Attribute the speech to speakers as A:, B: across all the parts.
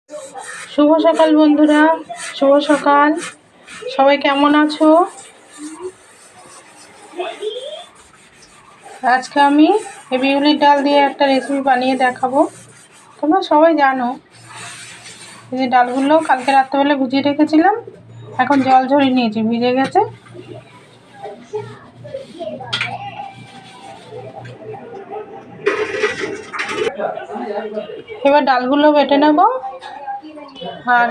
A: শুভ সকাল বন্ধুরা, শুভ সকাল। সবাই কেমন আছো? আজকে আমি এই বিউলির ডাল দিয়ে একটা রেসিপি বানিয়ে দেখাবো। তোমরা সবাই জানো এই যে ডালগুলো কালকে রাত্রেবেলা ভিজিয়ে রেখেছিলাম, এখন জল ঝরিয়ে নিয়েছি, ভিজে গেছে। এবার ডালগুলো বেটে নেব, আর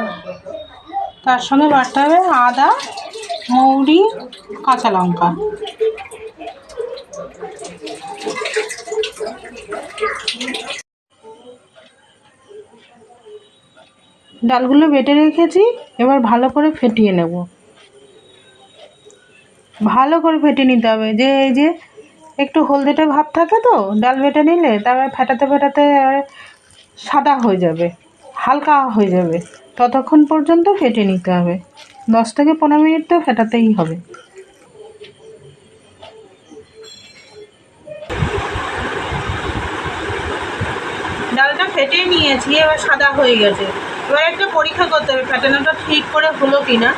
A: তার সঙ্গে বাটতে হবে আদা, মৌরি, কাঁচা লঙ্কা। ডালগুলো বেটে রেখেছি, এবার ভালো করে ফেটিয়ে নেব। ভালো করে ফেটিয়ে নিতে হবে, যে এই যে একটু হলদেটে ভাব থাকে তো ডাল বেটে নিলে, তারপরে ফেটাতে ফেটাতে সাদা হয়ে যাবে, হালকা হয়ে যাবে, ততক্ষণ পর্যন্ত ফেটে নিতে হবে। 10 থেকে 15 মিনিট তো ফেটাতেই হবে। ডালটা ফেটিয়ে নিয়েছি, এবার সাদা হয়ে গেছে। এবার একটা পরীক্ষা করতে হবে ফেটানোটা ঠিক করে হলো কিনা।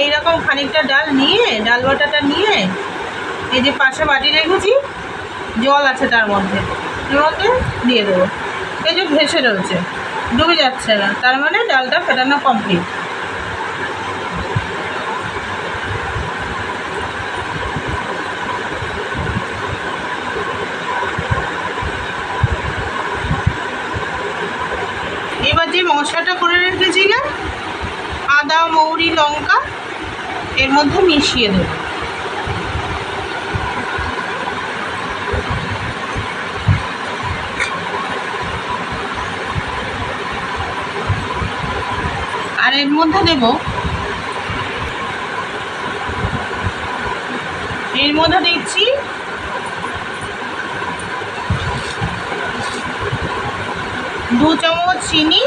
A: এইরকম খানিকটা ডাল নিয়ে, ডাল বাটাটা নিয়ে, এই যে পাশে বাটি রেখেছি, জল আছে তার মধ্যে, এর মধ্যে দিয়ে দেবো। এই যে ভেসে রয়েছে, ডুবে যাচ্ছে না, তার মানে ডালটা ফেটানো কমপ্লিট। এবার যে মশলাটা করে রেখেছিলাম আদা, মৌরি, লঙ্কা, এর মধ্যে মিশিয়ে দেব। আর এর মধ্যে দেব, এর মধ্যে দিচ্ছি 2 চামচ চিনি,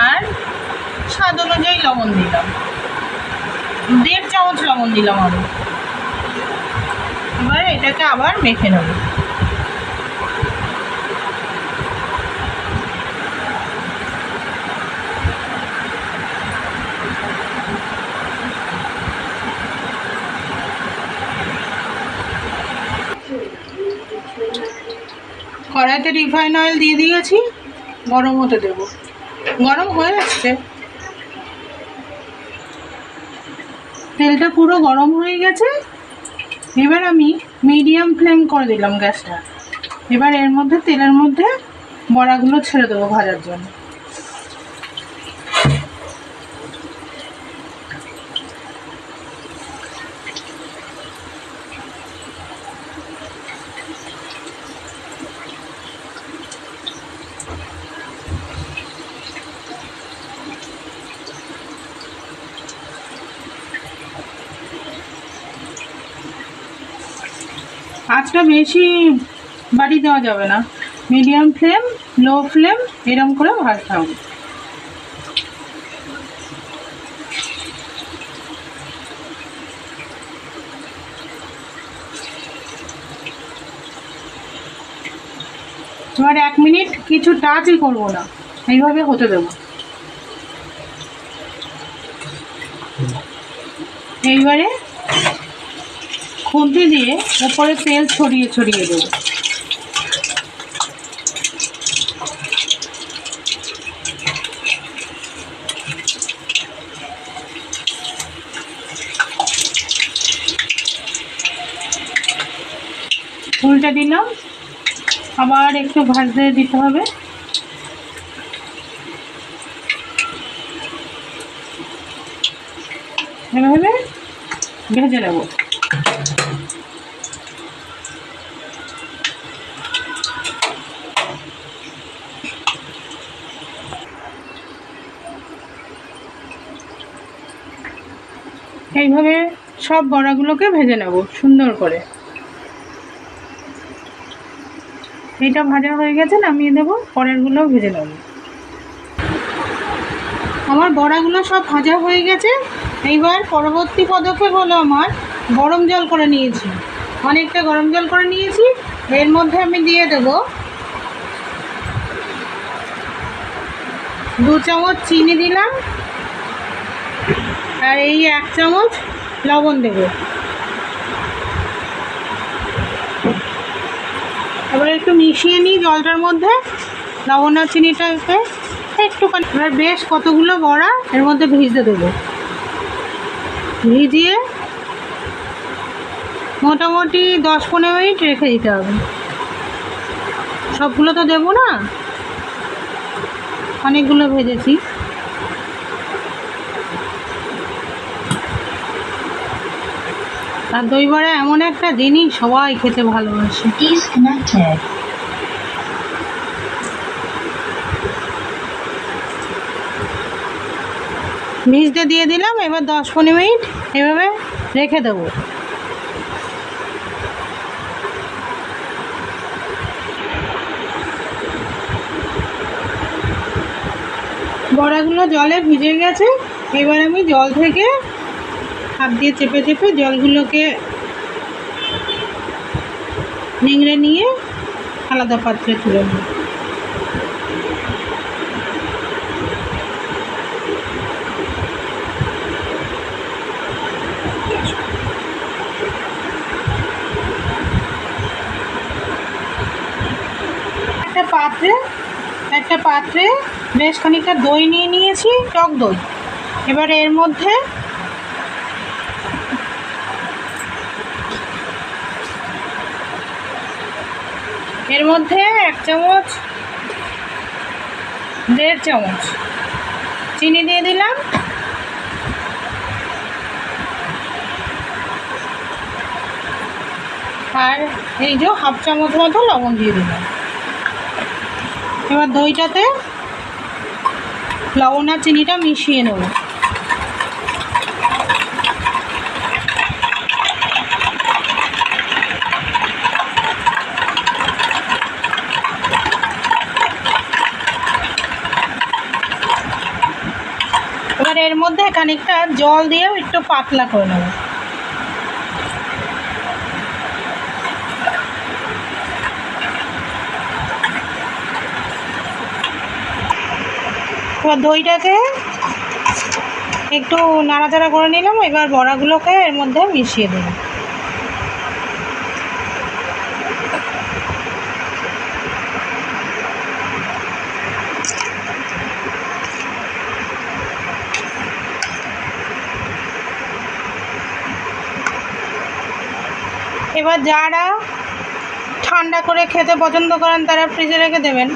A: আর স্বাদ অনুযায়ী লবণ দিলাম, 1.5 চামচ লবণ দিলাম আমি। এবার এটাকে আবার মেখে নেব। কড়াইতে রিফাইন অয়েল দিয়ে দিয়েছি, গরম হতে দেব। গরম হয়ে আসছে, তেলটা পুরো গরম হয়ে গেছে। এবার আমি মিডিয়াম ফ্লেম করে দিলাম গ্যাসটা। এবার এর মধ্যে, তেলের মধ্যে বড়াগুলো ছেড়ে দেবো ভাজার জন্য। আঁচটা বেশি বাড়ি দেওয়া যাবে না, মিডিয়াম ফ্লেম, লো ফ্লেম, এরকম করে ভাজতে হবে। এবার 1 মিনিট কিছু টাচই করবো না, এইভাবে হতে দেবো। এইবারে খুন্তি দিয়ে উপরে তেল ছড়িয়ে ছড়িয়ে দেবো। উল্টে দিলাম, আবার একটু ভাজতে দিতে হবে। এভাবে ভেজে নেব। এইভাবে সব বড়াগুলোকে ভেজে নেব সুন্দর করে। এটা ভাজা হয়ে গেছে, নামিয়ে দেবো, পরেরগুলোও ভেজে নেব। আমার বড়াগুলো সব ভাজা হয়ে গেছে। এইবার পরবর্তী পদক্ষেপ হলো আমার গরম জল করে নিয়েছি, অনেকটা গরম জল করে নিয়েছি। এর মধ্যে আমি দিয়ে দেব 2 চামচ চিনি দিলাম, আর এই 1 চামচ লবণ দেব। এবার একটু মিশিয়ে নিই জলটার মধ্যে লবণ আর চিনিটাকে একটুখানি। এবার বেশ কতগুলো বড়া এর মধ্যে ভিজতে দেবো, ভিজিয়ে মোটামুটি 10-15 মিনিট রেখে দিতে হবে। সবগুলো তো দেবো না, অনেকগুলো ভেজেছি। আর দই বড়া এমন একটা জিনিস সবাই খেতে ভালোবাসে। ভিজতে দিয়ে দিলাম। এবার 10-15 মিনিট এভাবে রেখে দেবো। বড়াগুলো জলে ভিজে গেছে। এবার আমি জল থেকে হাত দিয়ে চেপে চেপে জলগুলোকে নিংড়ে নিয়ে আলাদা পাত্রে তুলে নেব। একটা পাত্রে বেশ খানিকটা দই নিয়ে নিয়েছি, টক দই। এবার এর মধ্যে এক চামচ 1.5 চামচ চিনি দিয়ে দিলাম, আর এই যে 1/2 চামচ মতো লবণ দিয়ে দিলাম। এবার দইটাতে লবণ আর চিনিটা মিশিয়ে নেব। এবার এর মধ্যে খানিকটা জল দিয়ে একটু পাতলা করে নেব। এবার দইটাকে একটু নাড়াচাড়া করে নিলাম। এবার বড়াগুলোকে এর মধ্যে মিশিয়ে দেব। এবার যারা ঠান্ডা করে খেতে পছন্দ করেন তারা ফ্রিজে রেখে দেবেন,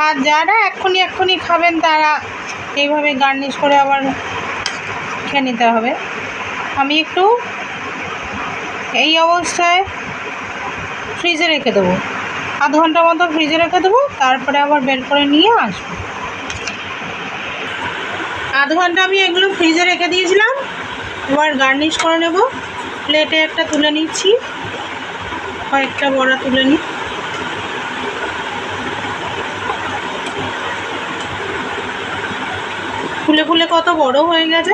A: আর যারা এক্ষুনি খাবেন তারা এইভাবে গার্নিশ করে আবার খেয়ে নিতে হবে। আমি একটু এই অবস্থায় ফ্রিজে রেখে দেবো, আধ ঘন্টা মতো ফ্রিজে রেখে দেবো, তারপরে আবার বের করে নিয়ে আসবো। আধ ঘন্টা আমি এগুলো ফ্রিজে রেখে দিয়েছিলাম। এবার গার্নিশ করে নেব। প্লেটে একটা তুলে নিচ্ছি, কয়েকটা বড়া তুলে নিই। ফুলে ফুলে কত বড় হয়ে গেছে।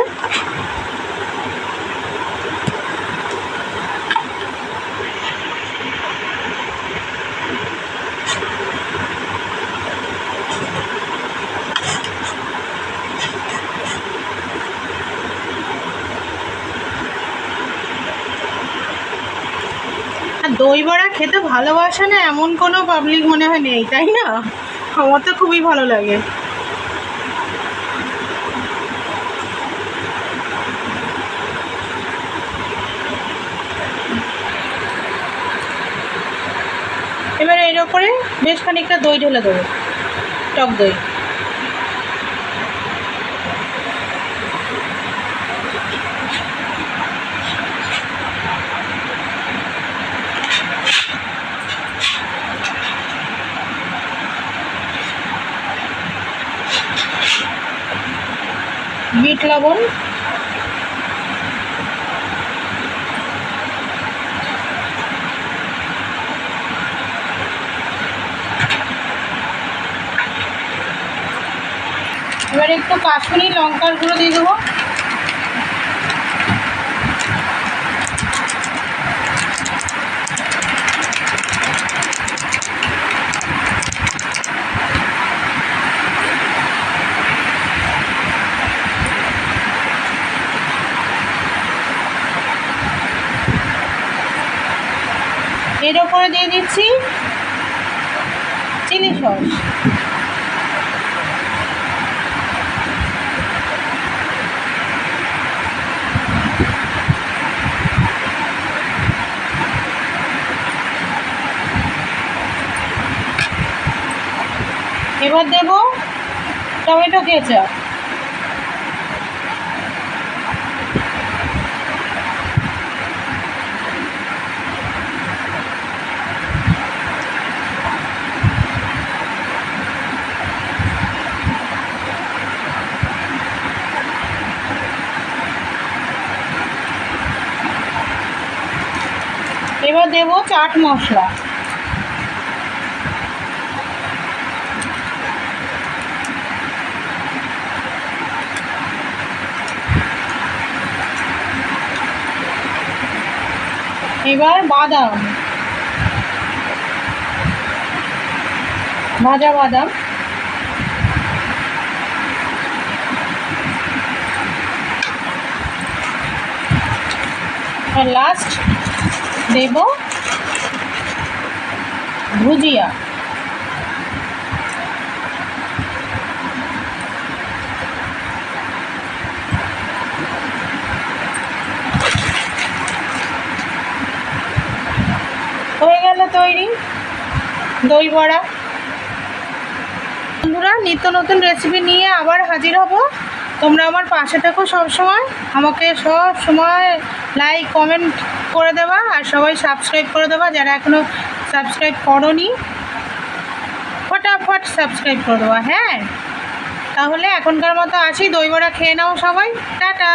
A: আর দই বড়া খেতে ভালোবাসে না এমন কোনো পাবলিক মনে হয় নেই, তাই না? আমার তো খুবই ভালো লাগে। এবার এর ওপরে বেশ খানিকটা দই ঢেলে দেবো, টক দই। বিট লবণ, এবার এবার একটু কাশ্মীরি লঙ্কার গুঁড়ো দিয়ে দেবো। এর ওপরে দিয়ে দিচ্ছি চিলি সস। এবার দেব টমেটো কেচাপ। এবার দেব চাট মশলা। এবার বাদাম, ভাজা বাদাম। আর লাস্ট দেব ভুজিয়া। হয়ে গেল তৈরি দই বড়া। বন্ধুরা, নিত্য নতুন রেসিপি নিয়ে আবার হাজির হব। তোমরা আমার পাশে থাকো সবসময়, আমাকে সব সময় লাইক কমেন্ট করে দেবা, আর সবাই সাবস্ক্রাইব করে দেবা। যারা এখনও সাবস্ক্রাইব করোনি ফটাফট সাবস্ক্রাইব করে দেবা। হ্যাঁ, তাহলে এখনকার মতো আসি, দই বড়া খেয়ে নাও সবাই, টাটা।